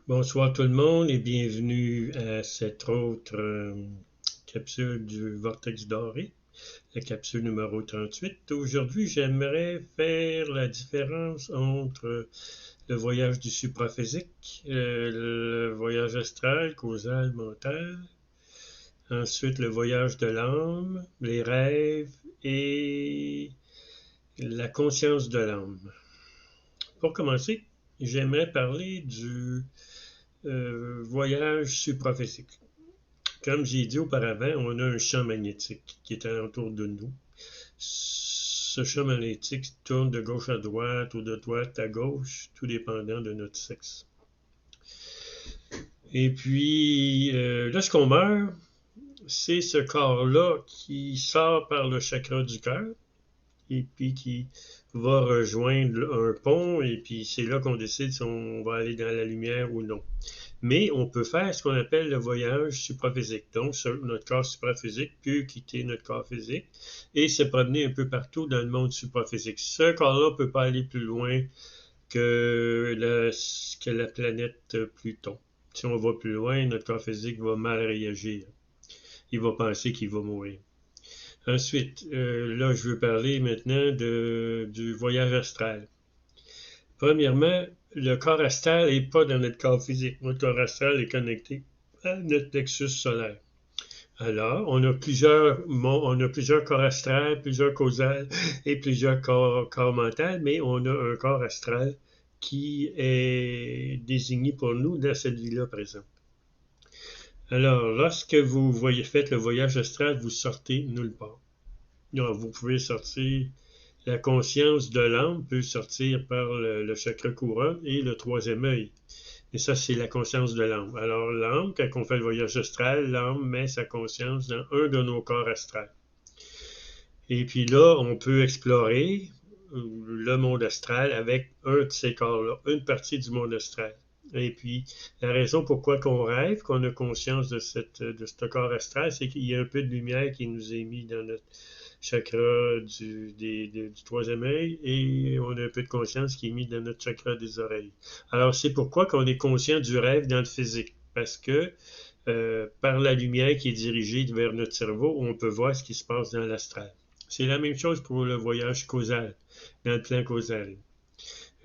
Bonsoir tout le monde et bienvenue à cette autre capsule du Vortex Doré, la capsule numéro 38. Aujourd'hui, j'aimerais faire la différence entre le voyage du supraphysique, le voyage astral, causal, mental, ensuite le voyage de l'âme, les rêves et la conscience de l'âme. Pour commencer, j'aimerais parler du voyage supraphysique. Comme j'ai dit auparavant, on a un champ magnétique qui est alentour de nous. Ce champ magnétique tourne de gauche à droite ou de droite à gauche, tout dépendant de notre sexe. Et puis, lorsqu'on meurt, c'est ce corps-là qui sort par le chakra du cœur et puis qui va rejoindre un pont et puis c'est là qu'on décide si on va aller dans la lumière ou non. Mais on peut faire ce qu'on appelle le voyage supraphysique. Donc, notre corps supraphysique peut quitter notre corps physique et se promener un peu partout dans le monde supraphysique. Ce corps-là ne peut pas aller plus loin que la planète Pluton. Si on va plus loin, notre corps physique va mal réagir. Il va penser qu'il va mourir. Ensuite, là, je veux parler maintenant du voyage astral. Premièrement, le corps astral n'est pas dans notre corps physique. Notre corps astral est connecté à notre plexus solaire. Alors, on a plusieurs corps astrales, plusieurs causales et plusieurs corps mentaux, mais on a un corps astral qui est désigné pour nous dans cette vie-là présente. Alors, lorsque vous faites le voyage astral, vous sortez nulle part. Alors, vous pouvez sortir. La conscience de l'âme peut sortir par le chakra couronne et le troisième œil. Et ça, c'est la conscience de l'âme. Alors, l'âme, quand on fait le voyage astral, l'âme met sa conscience dans un de nos corps astrales. Et puis là, on peut explorer le monde astral avec un de ces corps-là, une partie du monde astral. Et puis, la raison pourquoi qu'on rêve, qu'on a conscience de ce corps astral, c'est qu'il y a un peu de lumière qui nous est mise dans notre chakra du troisième œil et on a un peu de conscience qui est mis dans notre chakra des oreilles. Alors, c'est pourquoi qu'on est conscient du rêve dans le physique, parce que par la lumière qui est dirigée vers notre cerveau, on peut voir ce qui se passe dans l'astral. C'est la même chose pour le voyage causal, dans le plan causal.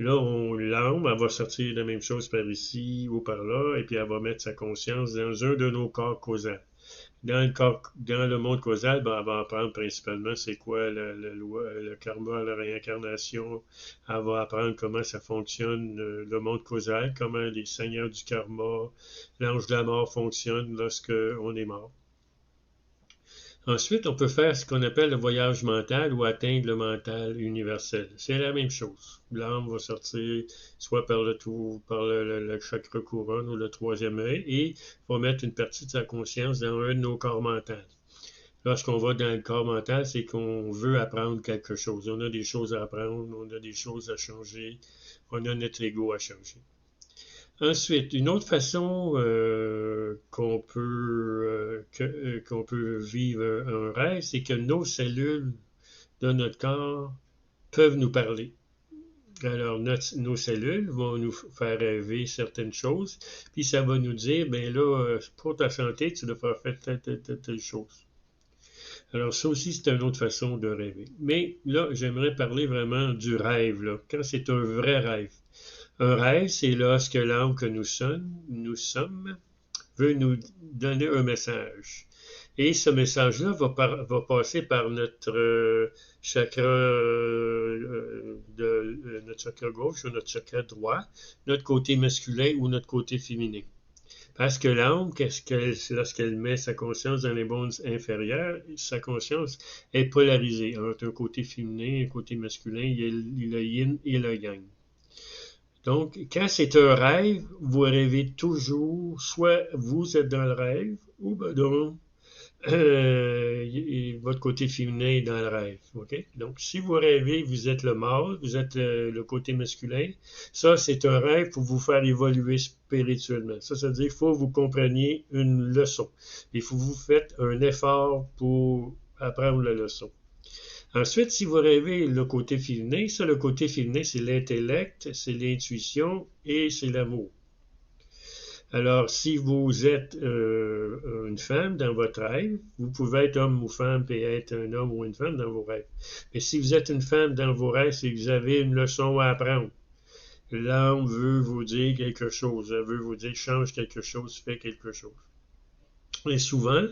Là, l'âme, elle va sortir la même chose par ici ou par là, et puis elle va mettre sa conscience dans un de nos corps causaux. Dans le monde causal, ben, elle va apprendre principalement c'est quoi le karma, la réincarnation. Elle va apprendre comment ça fonctionne, le monde causal, comment les seigneurs du karma, l'ange de la mort fonctionne lorsqu'on est mort. Ensuite, on peut faire ce qu'on appelle le voyage mental ou atteindre le mental universel. C'est la même chose. L'âme va sortir soit par le chakra couronne ou le troisième œil et va mettre une partie de sa conscience dans un de nos corps mentaux. Lorsqu'on va dans le corps mental, c'est qu'on veut apprendre quelque chose. On a des choses à apprendre, on a des choses à changer, on a notre ego à changer. Ensuite, une autre façon qu'on peut vivre un rêve, c'est que nos cellules de notre corps peuvent nous parler. Alors, nos cellules vont nous faire rêver certaines choses, puis ça va nous dire, ben là, pour ta santé, tu devras faire telle chose. Alors, ça aussi, c'est une autre façon de rêver. Mais là, j'aimerais parler vraiment du rêve, là, quand c'est un vrai rêve. Un rêve, c'est lorsque l'âme que nous sommes veut nous donner un message. Et ce message-là va passer par notre chakra notre chakra gauche ou notre chakra droit, notre côté masculin ou notre côté féminin. Parce que l'âme, lorsqu'elle met sa conscience dans les mondes inférieurs, sa conscience est polarisée entre un côté féminin et un côté masculin. Il y a le yin et le yang. Donc, quand c'est un rêve, vous rêvez toujours, soit vous êtes dans le rêve, ou ben donc, votre côté féminin est dans le rêve. Okay? Donc, si vous rêvez, vous êtes le mâle, vous êtes le côté masculin. Ça, c'est un rêve pour vous faire évoluer spirituellement. Ça veut dire qu'il faut que vous compreniez une leçon. Il faut que vous faites un effort pour apprendre la leçon. Ensuite, si vous rêvez le côté féminin, le côté féminin, c'est l'intellect, c'est l'intuition et c'est l'amour. Alors, si vous êtes une femme dans votre rêve, vous pouvez être homme ou femme et être un homme ou une femme dans vos rêves. Mais si vous êtes une femme dans vos rêves, c'est que vous avez une leçon à apprendre. L'âme veut vous dire quelque chose. Elle veut vous dire change quelque chose, fais quelque chose. Et souvent,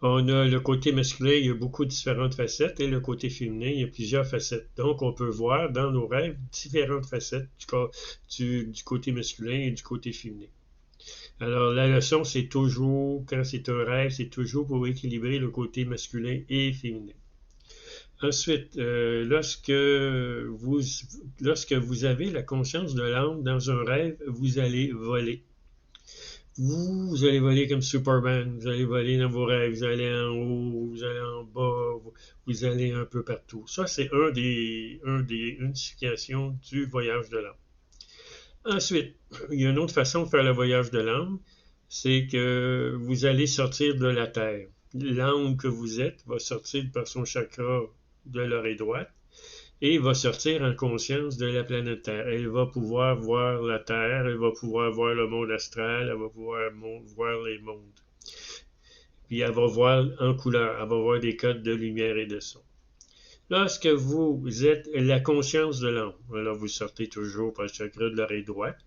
on a le côté masculin, il y a beaucoup de différentes facettes, et le côté féminin, il y a plusieurs facettes. Donc, on peut voir dans nos rêves différentes facettes du côté masculin et du côté féminin. Alors, la leçon, c'est toujours, quand c'est un rêve, c'est toujours pour équilibrer le côté masculin et féminin. Ensuite, lorsque vous avez la conscience de l'âme dans un rêve, vous allez voler. Vous allez voler comme Superman, vous allez voler dans vos rêves, vous allez en haut, vous allez en bas, vous allez un peu partout. Ça, c'est une signification du voyage de l'âme. Ensuite, il y a une autre façon de faire le voyage de l'âme, c'est que vous allez sortir de la Terre. L'âme que vous êtes va sortir par son chakra de l'oreille droite et va sortir en conscience de la planète Terre. Elle va pouvoir voir la Terre, elle va pouvoir voir le monde astral, elle va pouvoir voir les mondes. Puis elle va voir en couleur, elle va voir des codes de lumière et de son. Lorsque vous êtes la conscience de l'âme, alors vous sortez toujours par le chakra de l'oreille droite.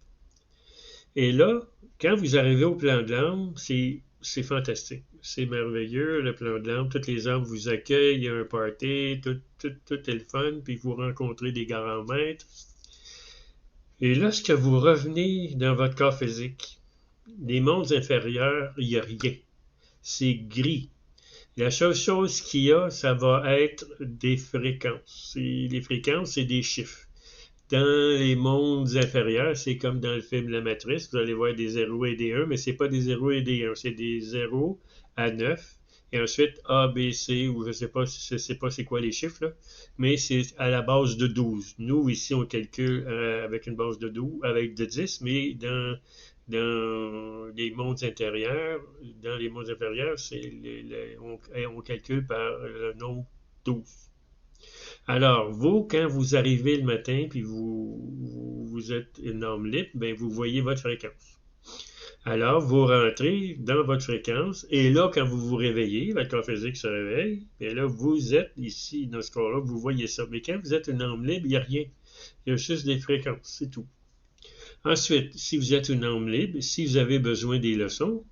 Et là, quand vous arrivez au plan de l'âme, c'est fantastique. C'est merveilleux, le plan de l'âme. Toutes les âmes vous accueillent, il y a un party, tout est le fun, puis vous rencontrez des grands maîtres. Et lorsque vous revenez dans votre corps physique, les mondes inférieurs, il n'y a rien. C'est gris. La seule chose qu'il y a, ça va être des fréquences. Les fréquences, c'est des chiffres. Dans les mondes inférieurs, c'est comme dans le film La Matrice, vous allez voir des 0 et des 1, mais c'est pas des 0 et des 1, c'est des 0 à 9, et ensuite A, B, C, ou je sais pas c'est quoi les chiffres, là, mais c'est à la base de 12. Nous, ici, on calcule avec une base de 12, avec de 10, mais dans les mondes intérieurs, on calcule par le nombre 12. Alors, vous, quand vous arrivez le matin, puis vous êtes une âme libre, bien, vous voyez votre fréquence. Alors, vous rentrez dans votre fréquence, et là, quand vous vous réveillez, votre corps physique se réveille, et là, vous êtes ici, dans ce corps-là, vous voyez ça. Mais quand vous êtes une âme libre, il n'y a rien. Il y a juste des fréquences, c'est tout. Ensuite, si vous êtes une âme libre, si vous avez besoin des leçons,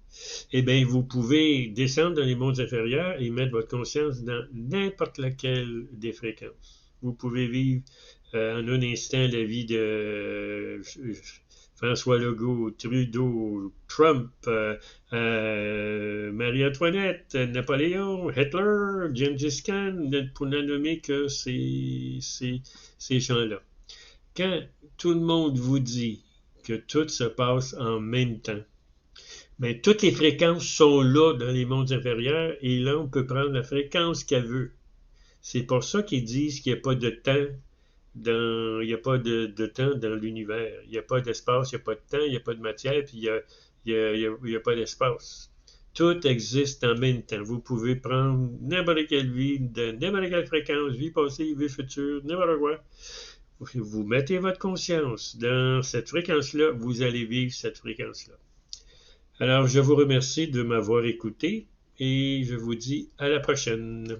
eh bien, vous pouvez descendre dans les mondes inférieurs et mettre votre conscience dans n'importe laquelle des fréquences. Vous pouvez vivre en un instant la vie de François Legault, Trudeau, Trump, Marie-Antoinette, Napoléon, Hitler, Gengis Khan, pour ne nommer que ces gens-là. Quand tout le monde vous dit que tout se passe en même temps, bien, toutes les fréquences sont là dans les mondes inférieurs et là, on peut prendre la fréquence qu'elle veut. C'est pour ça qu'ils disent qu'il n'y a pas de temps il n'y a pas de temps dans l'univers. Il n'y a pas d'espace, il n'y a pas de temps, il n'y a pas de matière, puis il n'y a pas d'espace. Tout existe en même temps. Vous pouvez prendre n'importe quelle vie, de n'importe quelle fréquence, vie passée, vie future, n'importe quoi. Vous mettez votre conscience dans cette fréquence-là, vous allez vivre cette fréquence-là. Alors, je vous remercie de m'avoir écouté et je vous dis à la prochaine.